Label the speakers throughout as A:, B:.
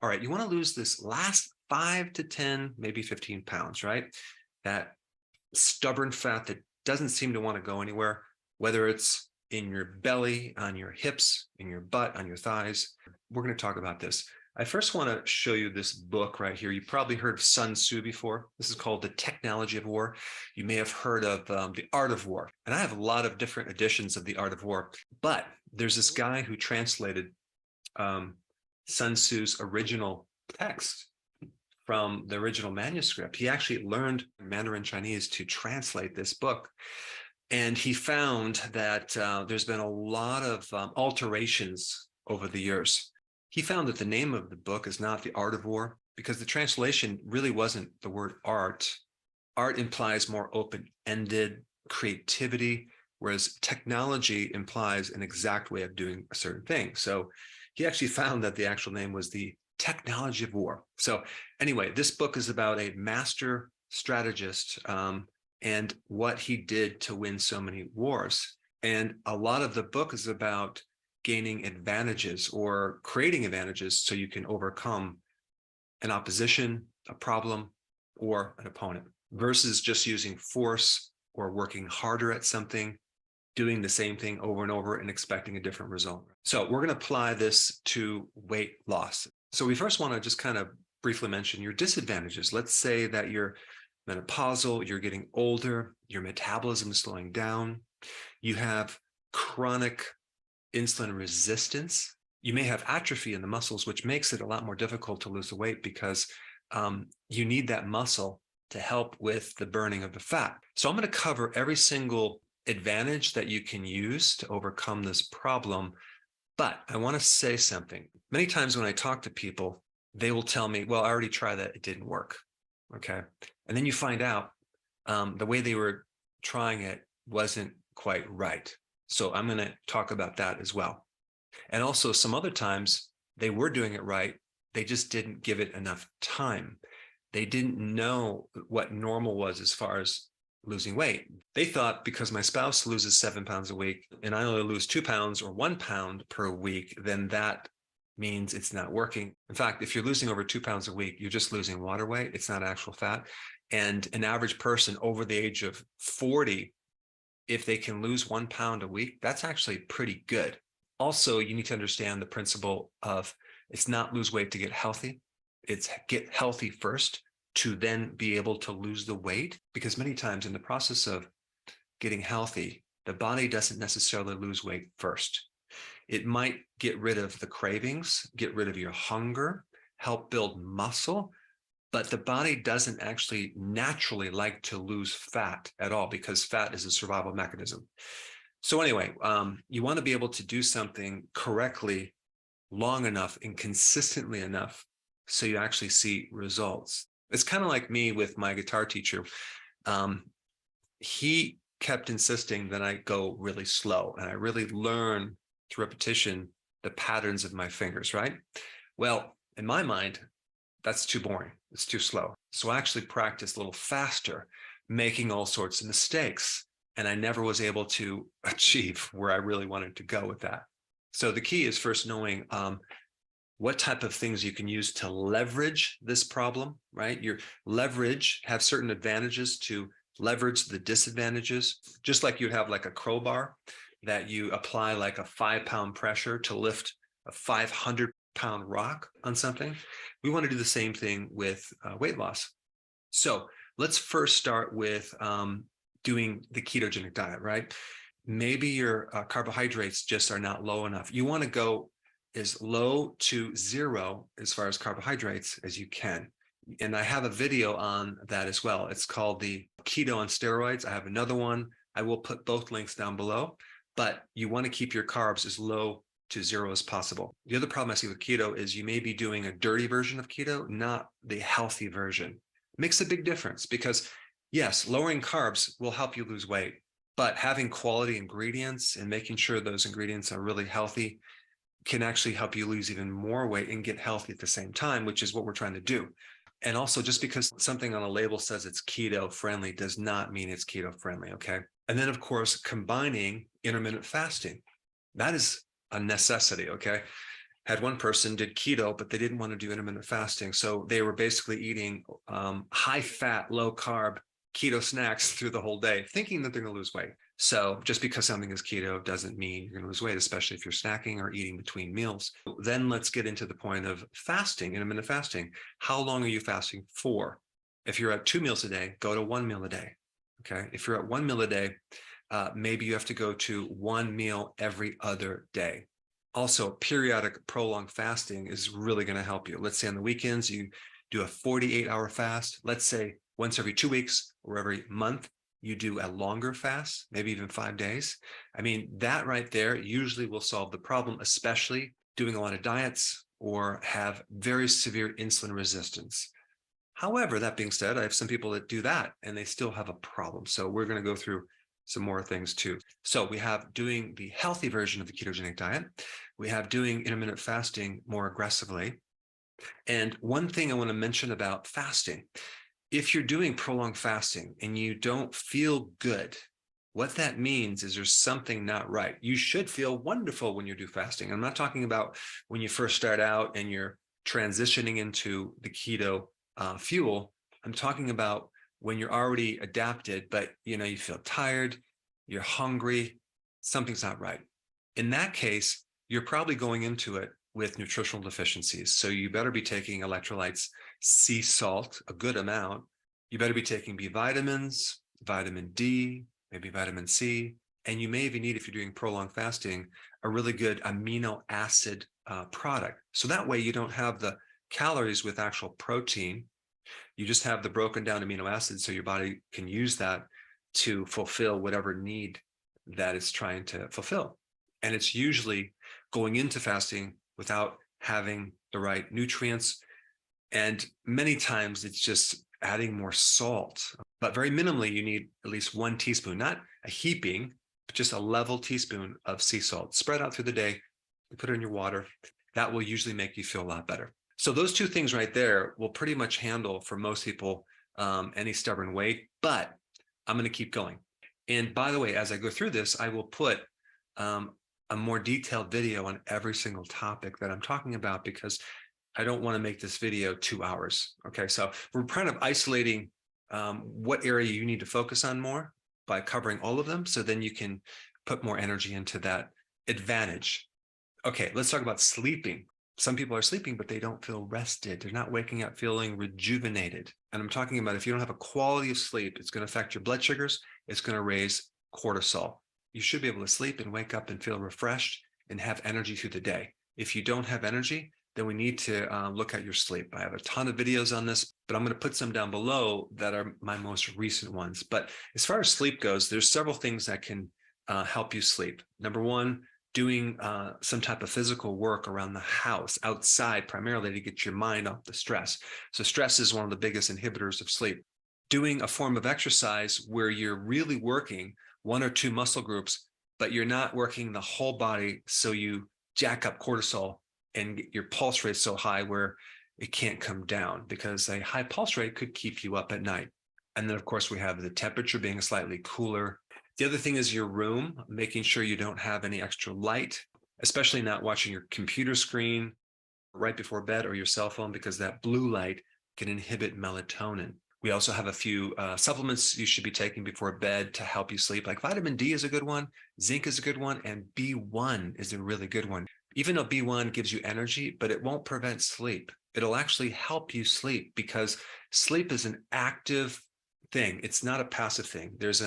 A: all right, you want to lose this last 5 to 10, maybe 15 pounds, right? That stubborn fat that doesn't seem to want to go anywhere, whether it's in your belly, on your hips, in your butt, on your thighs. We're going to talk about this. I first want to show you this book right here. You probably heard of Sun Tzu before. This is called The Technology of War. You may have heard of The Art of War. And I have a lot of different editions of The Art of War. But there's this guy who translated Sun Tzu's original text from the original manuscript. He actually learned Mandarin Chinese to translate this book. And he found that there's been a lot of alterations over the years. He found that the name of the book is not The Art of War, because the translation really wasn't the word art. Art implies more open-ended creativity, whereas technology implies an exact way of doing a certain thing. So he actually found that the actual name was The Technology of War. So anyway, this book is about a master strategist and what he did to win so many wars. And a lot of the book is about gaining advantages or creating advantages so you can overcome an opposition, a problem, or an opponent, versus just using force or working harder at something, doing the same thing over and over and expecting a different result. So we're going to apply this to weight loss. So we first want to just kind of briefly mention your disadvantages. Let's say that you're menopausal, you're getting older, your metabolism is slowing down, you have chronic insulin resistance, you may have atrophy in the muscles, which makes it a lot more difficult to lose the weight because you need that muscle to help with the burning of the fat. So I'm going to cover every single advantage that you can use to overcome this problem. But I want to say something. Many times when I talk to people, they will tell me, well, I already tried that, it didn't work. Okay. And then you find out the way they were trying it wasn't quite right. So I'm going to talk about that as well. And also some other times they were doing it right. They just didn't give it enough time. They didn't know what normal was as far as losing weight. They thought because my spouse loses 7 pounds a week and I only lose 2 pounds or 1 pound per week, then that means it's not working. In fact, if you're losing over 2 pounds a week, you're just losing water weight. It's not actual fat. And an average person over the age of 40, if they can lose 1 pound a week, that's actually pretty good. Also, you need to understand the principle of it's not lose weight to get healthy. It's get healthy first to then be able to lose the weight. Because many times in the process of getting healthy, the body doesn't necessarily lose weight first. It might get rid of the cravings, get rid of your hunger, help build muscle, but the body doesn't actually naturally like to lose fat at all because fat is a survival mechanism. So anyway, you want to be able to do something correctly long enough and consistently enough so you actually see results. It's kind of like me with my guitar teacher. He kept insisting that I go really slow and I really learn through repetition the patterns of my fingers, right? Well, in my mind, that's too boring. It's too slow. So I actually practiced a little faster, making all sorts of mistakes. And I never was able to achieve where I really wanted to go with that. So the key is first knowing what type of things you can use to leverage this problem, right? Your leverage have certain advantages to leverage the disadvantages, just like you'd have like a crowbar that you apply like a 5-pound pressure to lift a 500-pound rock on something. We want to do the same thing with weight loss. So let's first start with doing the ketogenic diet, right? Maybe your carbohydrates just are not low enough. You want to go as low to 0 as far as carbohydrates as you can. And I have a video on that as well. It's called the Keto on Steroids. I have another one. I will put both links down below, but you want to keep your carbs as low to 0 as possible. The other problem I see with keto is you may be doing a dirty version of keto, not the healthy version. It makes a big difference because yes, lowering carbs will help you lose weight, but having quality ingredients and making sure those ingredients are really healthy can actually help you lose even more weight and get healthy at the same time, which is what we're trying to do. And also, just because something on a label says it's keto friendly does not mean it's keto friendly, okay? And then, of course, combining intermittent fasting. That is a necessity, okay? Had one person did keto, but they didn't want to do intermittent fasting. So they were basically eating high fat, low carb keto snacks through the whole day, thinking that they're going to lose weight. So just because something is keto doesn't mean you're going to lose weight, especially if you're snacking or eating between meals. Then let's get into the point of fasting, intermittent fasting. How long are you fasting for? If you're at 2 meals a day, go to 1 meal a day. Okay. If you're at 1 meal a day, maybe you have to go to 1 meal every other day. Also, periodic prolonged fasting is really going to help you. Let's say on the weekends, you do a 48-hour fast. Let's say once every 2 weeks or every month, you do a longer fast, maybe even 5 days. I mean, that right there usually will solve the problem, especially doing a lot of diets or have very severe insulin resistance. However, that being said, I have some people that do that and they still have a problem. So we're going to go through some more things too. So we have doing the healthy version of the ketogenic diet. We have doing intermittent fasting more aggressively. And one thing I want to mention about fasting, if you're doing prolonged fasting and you don't feel good, what that means is there's something not right. You should feel wonderful when you do fasting. I'm not talking about when you first start out and you're transitioning into the keto fuel. I'm talking about when you're already adapted, but you feel tired, you're hungry, something's not right. In that case, you're probably going into it with nutritional deficiencies. So you better be taking electrolytes, sea salt, a good amount. You better be taking B vitamins, vitamin D, maybe vitamin C. And you may even need, if you're doing prolonged fasting, a really good amino acid product. So that way you don't have the calories with actual protein. You just have the broken down amino acids so your body can use that to fulfill whatever need that it's trying to fulfill. And it's usually going into fasting without having the right nutrients. And many times it's just adding more salt, but very minimally, you need at least 1 teaspoon, not a heaping, but just a level teaspoon of sea salt spread out through the day. You put it in your water. That will usually make you feel a lot better. So those 2 things right there will pretty much handle for most people any stubborn weight, but I'm going to keep going. And by the way, as I go through this, I will put a more detailed video on every single topic that I'm talking about, because I don't want to make this video 2 hours. Okay, so we're kind of isolating what area you need to focus on more by covering all of them, so then you can put more energy into that advantage. Okay, let's talk about sleeping. Some people are sleeping, but they don't feel rested. They're not waking up feeling rejuvenated. And I'm talking about if you don't have a quality of sleep, it's going to affect your blood sugars. It's going to raise cortisol. You should be able to sleep and wake up and feel refreshed and have energy through the day. If you don't have energy, then we need to look at your sleep. I have a ton of videos on this, but I'm going to put some down below that are my most recent ones. But as far as sleep goes, there's several things that can help you sleep. Number one, doing some type of physical work around the house, outside, primarily to get your mind off the stress. So stress is one of the biggest inhibitors of sleep. Doing a form of exercise where you're really working 1 or 2 muscle groups, but you're not working the whole body, so you jack up cortisol and get your pulse rate so high where it can't come down, because a high pulse rate could keep you up at night. And then, of course, we have the temperature being slightly cooler. The other thing is your room, making sure you don't have any extra light, especially not watching your computer screen right before bed or your cell phone, because that blue light can inhibit melatonin. We also have a few supplements you should be taking before bed to help you sleep. Like vitamin D is a good one, zinc is a good one, and B1 is a really good one. Even though B1 gives you energy, but it won't prevent sleep. It'll actually help you sleep, because sleep is an active thing. It's not a passive thing. There's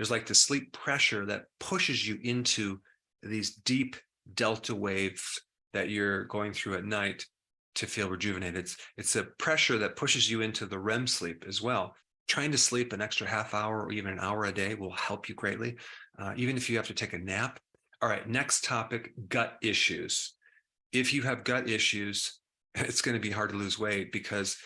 A: like the sleep pressure that pushes you into these deep delta waves that you're going through at night to feel rejuvenated. It's a pressure that pushes you into the REM sleep as well. Trying to sleep an extra half hour or even an hour a day will help you greatly, even if you have to take a nap. All right, next topic, gut issues. If you have gut issues, it's going to be hard to lose weight, because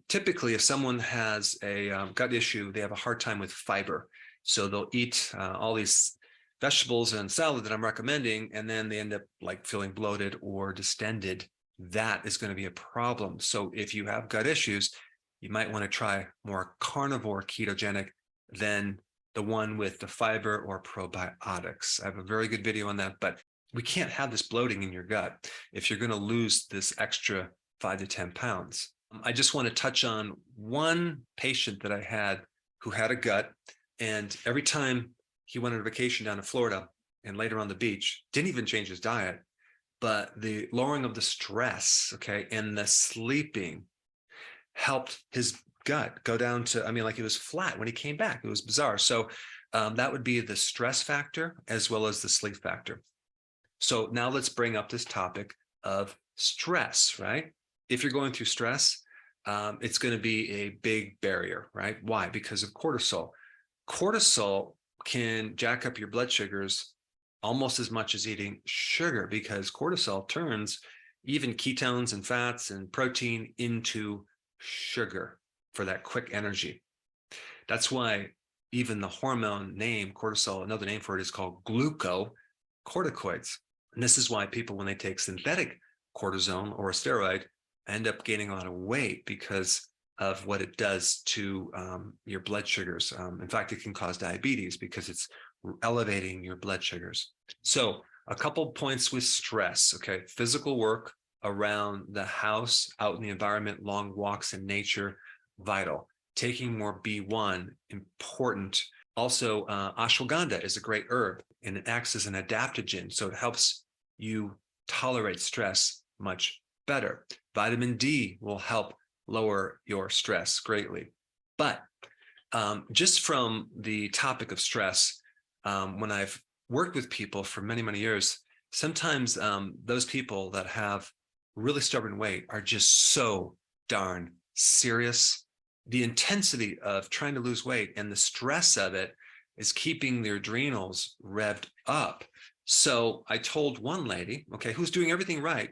A: typically if someone has a gut issue, they have a hard time with fiber. So they'll eat all these vegetables and salad that I'm recommending, and then they end up like feeling bloated or distended. That is going to be a problem. So if you have gut issues, you might want to try more carnivore ketogenic than the one with the fiber or probiotics. I have a very good video on that, but we can't have this bloating in your gut if you're going to lose this extra 5 to 10 pounds. I just want to touch on one patient that I had who had a gut, and every time he went on a vacation down to Florida and later on the beach, didn't even change his diet, but the lowering of the stress, okay, and the sleeping helped his gut go down to, I mean, like it was flat when he came back. It was bizarre. So that would be the stress factor as well as the sleep factor. So now let's bring up this topic of stress, right? If you're going through stress, it's going to be a big barrier, right? Why? Because of cortisol. Cortisol can jack up your blood sugars almost as much as eating sugar, because cortisol turns even ketones and fats and protein into sugar for that quick energy. That's why even the hormone name cortisol, another name for it is called glucocorticoids. And this is why people, when they take synthetic cortisone or a steroid, end up gaining a lot of weight because of what it does to your blood sugars. In fact, it can cause diabetes because it's elevating your blood sugars. So a couple points with stress, okay? Physical work around the house, out in the environment, long walks in nature, vital. Taking more B1, important. Also, ashwagandha is a great herb, and it acts as an adaptogen, so it helps you tolerate stress much better. Vitamin D will help lower your stress greatly. But just from the topic of stress, when I've worked with people for many, many years, sometimes those people that have really stubborn weight are just so darn serious. The intensity of trying to lose weight and the stress of it is keeping their adrenals revved up. So I told one lady, okay, who's doing everything right,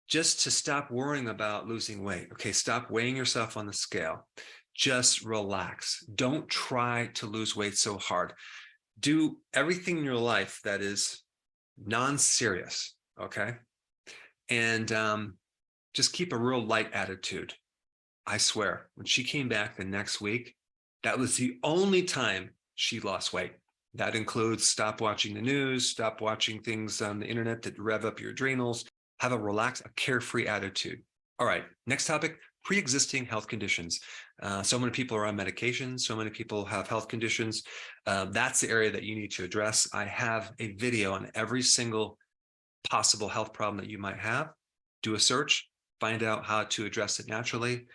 A: just to stop worrying about losing weight. Okay, stop weighing yourself on the scale. Just relax. Don't try to lose weight so hard. Do everything in your life that is non-serious, okay? And just keep a real light attitude. I swear, when she came back the next week, that was the only time she lost weight. That includes stop watching the news, stop watching things on the internet that rev up your adrenals, have a relaxed, a carefree attitude. All right, next topic, pre-existing health conditions. So many people are on medications, so many people have health conditions. That's the area that you need to address. I have a video on every single possible health problem that you might have. Do a search, find out how to address it naturally,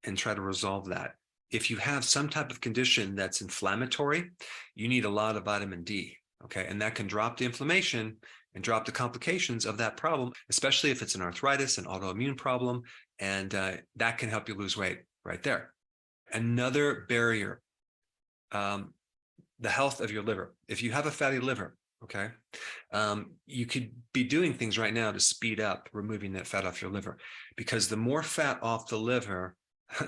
A: and try to resolve that. If you have some type of condition that's inflammatory, you need a lot of vitamin D, okay? And that can drop the inflammation and drop the complications of that problem, especially if it's an arthritis, an autoimmune problem, and that can help you lose weight right there. Another barrier, the health of your liver. If you have a fatty liver, okay, you could be doing things right now to speed up removing that fat off your liver, because the more fat off the liver,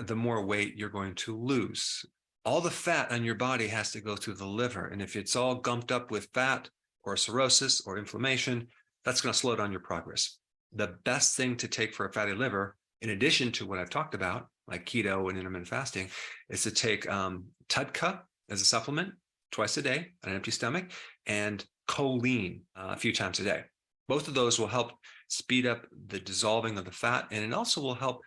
A: the more weight you're going to lose. All the fat on your body has to go through the liver. And if it's all gumped up with fat or cirrhosis or inflammation, that's going to slow down your progress. The best thing to take for a fatty liver, in addition to what I've talked about, like keto and intermittent fasting, is to take TUDCA as a supplement twice a day on an empty stomach, and choline a few times a day. Both of those will help speed up the dissolving of the fat, and it also will help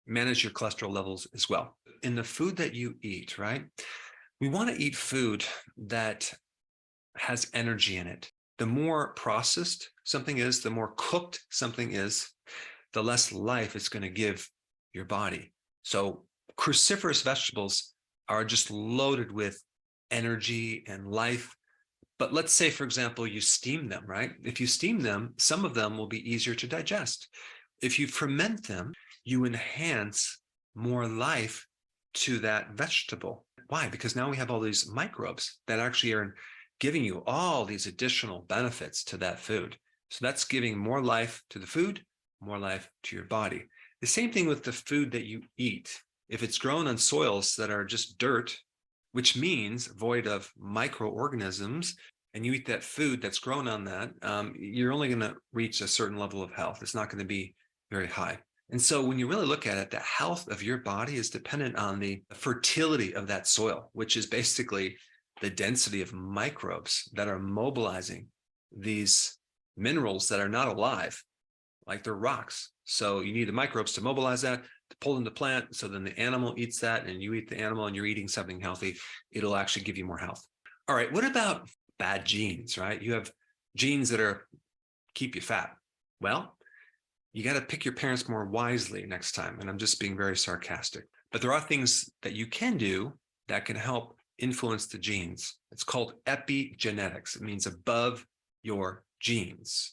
A: manage your cholesterol levels as well. In the food that you eat, right? We want to eat food that has energy in it. The more processed something is, the more cooked something is, the less life it's going to give your body. So cruciferous vegetables are just loaded with energy and life. But let's say, for example, you steam them, right? If you steam them, some of them will be easier to digest. If you ferment them, you enhance more life to that vegetable. Why? Because now we have all these microbes that actually are giving you all these additional benefits to that food. So that's giving more life to the food, more life to your body. The same thing with the food that you eat. If it's grown on soils that are just dirt, which means void of microorganisms, and you eat that food that's grown on that, you're only going to reach a certain level of health. It's not going to be very high. And so when you really look at it, the health of your body is dependent on the fertility of that soil, which is basically the density of microbes that are mobilizing these minerals that are not alive, like they're rocks. So you need the microbes to mobilize that, to pull in the plant. So then the animal eats that, and you eat the animal and you're eating something healthy. It'll actually give you more health. All right, what about bad genes, right? You have genes that keep you fat. Well, you got to pick your parents more wisely next time. And I'm just being very sarcastic. But there are things that you can do that can help influence the genes. It's called epigenetics. It means above your genes.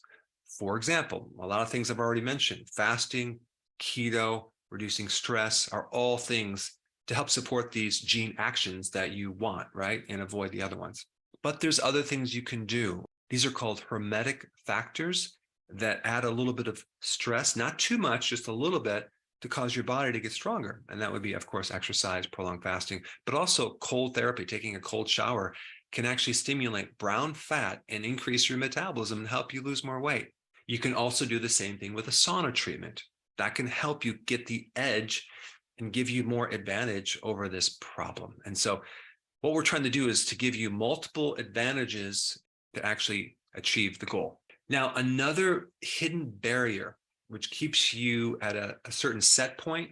A: For example, a lot of things I've already mentioned, fasting, keto, reducing stress are all things to help support these gene actions that you want, right? And avoid the other ones. But there's other things you can do. These are called hormetic factors that add a little bit of stress, not too much, just a little bit, to cause your body to get stronger. And that would be, of course, exercise, prolonged fasting, but also cold therapy. Taking a cold shower can actually stimulate brown fat and increase your metabolism and help you lose more weight. You can also do the same thing with a sauna treatment. That can help you get the edge and give you more advantage over this problem. And so what we're trying to do is to give you multiple advantages to actually achieve the goal. Now, another hidden barrier which keeps you at a certain set point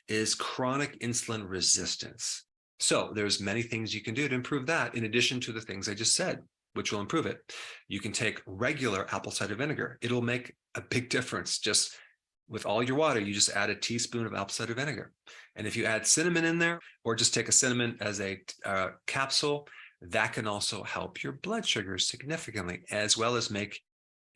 A: is chronic insulin resistance. So there's many things you can do to improve that, in addition to the things I just said, which will improve it. You can take regular apple cider vinegar. It'll make a big difference. Just with all your water, you just add a teaspoon of apple cider vinegar. And if you add cinnamon in there, or just take a cinnamon as a capsule, that can also help your blood sugar significantly, as well as make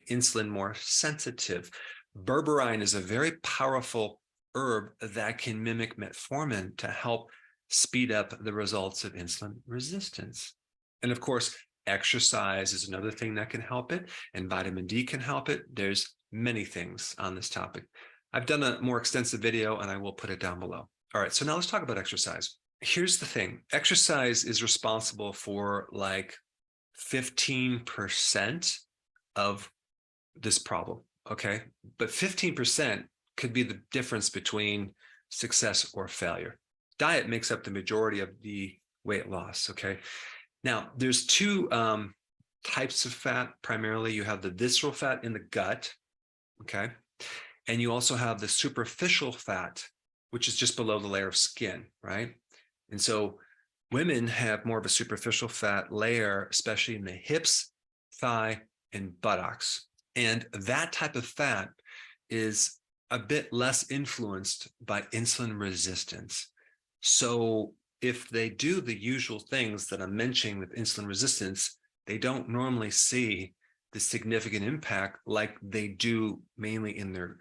A: insulin more sensitive. Berberine is a very powerful herb that can mimic metformin to help speed up the results of insulin resistance. And of course, exercise is another thing that can help it, and vitamin D can help it. There's many things on this topic. I've done a more extensive video and I will put it down below. All right, so now let's talk about exercise. Here's the thing. Exercise is responsible for like 15% of this problem. Okay, but 15% could be the difference between success or failure. Diet makes up the majority of the weight loss. Okay, now there's two types of fat. Primarily, you have the visceral fat in the gut. Okay, and you also have the superficial fat, which is just below the layer of skin, right? And so women have more of a superficial fat layer, especially in the hips, thigh, and buttocks. And that type of fat is a bit less influenced by insulin resistance. So if they do the usual things that I'm mentioning with insulin resistance, they don't normally see the significant impact like they do mainly in their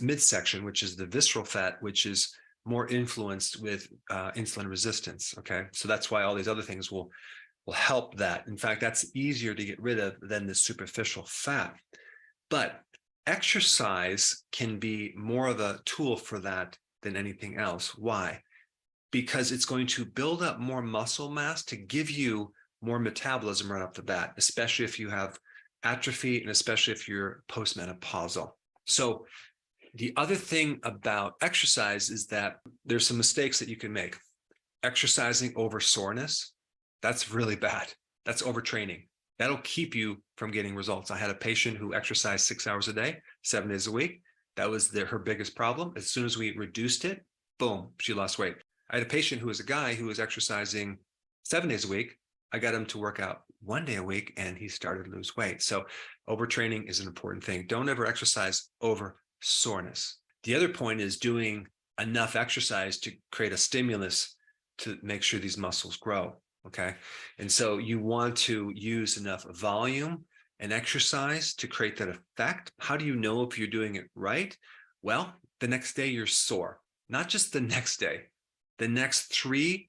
A: midsection, which is the visceral fat, which is more influenced with insulin resistance. Okay, so that's why all these other things will help that. In fact, that's easier to get rid of than the superficial fat. But exercise can be more of a tool for that than anything else. Why? Because it's going to build up more muscle mass to give you more metabolism right off the bat, especially if you have atrophy and especially if you're postmenopausal. So the other thing about exercise is that there's some mistakes that you can make. Exercising over soreness, that's really bad. That's overtraining. That'll keep you from getting results. I had a patient who exercised 6 hours a day, 7 days a week. That was her biggest problem. As soon as we reduced it, boom, she lost weight. I had a patient who was a guy who was exercising 7 days a week. I got him to work out 1 day a week and he started to lose weight. So overtraining is an important thing. Don't ever exercise over soreness. The other point is doing enough exercise to create a stimulus to make sure these muscles grow. Okay, and so you want to use enough volume and exercise to create that effect. How do you know if you're doing it right? Well, the next day you're sore. Not just the next day, the next 3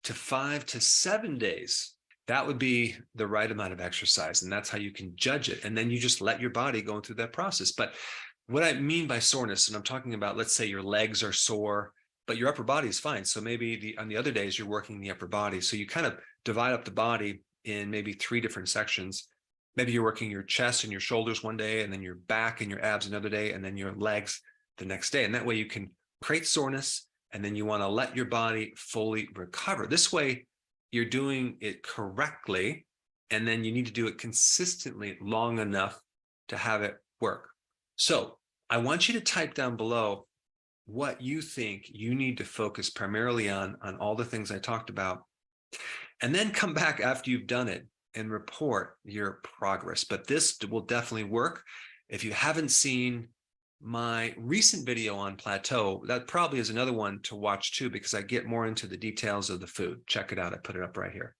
A: to 5 to 7 days. That would be the right amount of exercise, and that's how you can judge it. And then you just let your body go through that process. But what I mean by soreness, and I'm talking about, let's say your legs are sore, but your upper body is fine. So maybe on the other days, you're working the upper body. So you kind of divide up the body in maybe 3 different sections. Maybe you're working your chest and your shoulders one day, and then your back and your abs another day, and then your legs the next day. And that way you can create soreness, and then you want to let your body fully recover. This way, you're doing it correctly, and then you need to do it consistently long enough to have it work. So I want you to type down below what you think you need to focus primarily on all the things I talked about, and then come back after you've done it and report your progress. But this will definitely work. If you haven't seen my recent video on plateau, that probably is another one to watch too, because I get more into the details of the food. Check it out. I put it up right here.